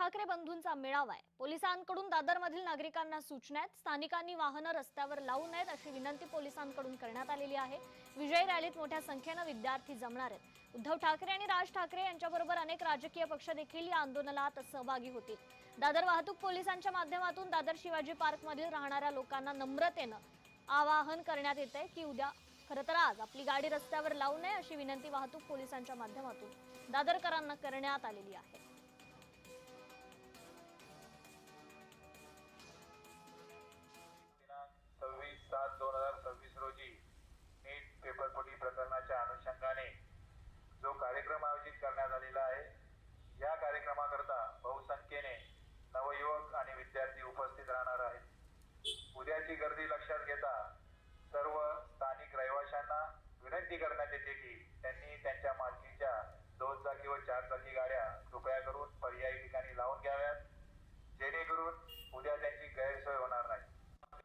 ठाकरे बंधूंचा मेळावा आहे। पोलिसांकडून दादरमधील नागरिकांना सूचना आहेत। स्थानिकांनी वाहनं रस्त्यावर लावू नयेत अशी विनंती पोलिसांकडून करण्यात आलेली आहे। विजयी रॅलीत मोठ्या संख्येने विद्यार्थी जमणार आहेत। उद्धव ठाकरे आणि राज ठाकरे यांच्याबरोबर अनेक राजकीय पक्ष देखील या आंदोलनात सहभागी होतील। दादर वाहतूक पोलिसांच्या माध्यमातून दादर शिवाजी पार्कमधील राहणाऱ्या लोकांना नम्रतेने आवाहन करण्यात येते की उद्या खरं तर आज आपली गाडी रस्त्यावर लावू नये अशी विनंती वाहतूक पोलिसांच्या माध्यमातून दादरकरांना करण्यात आलेली आहे।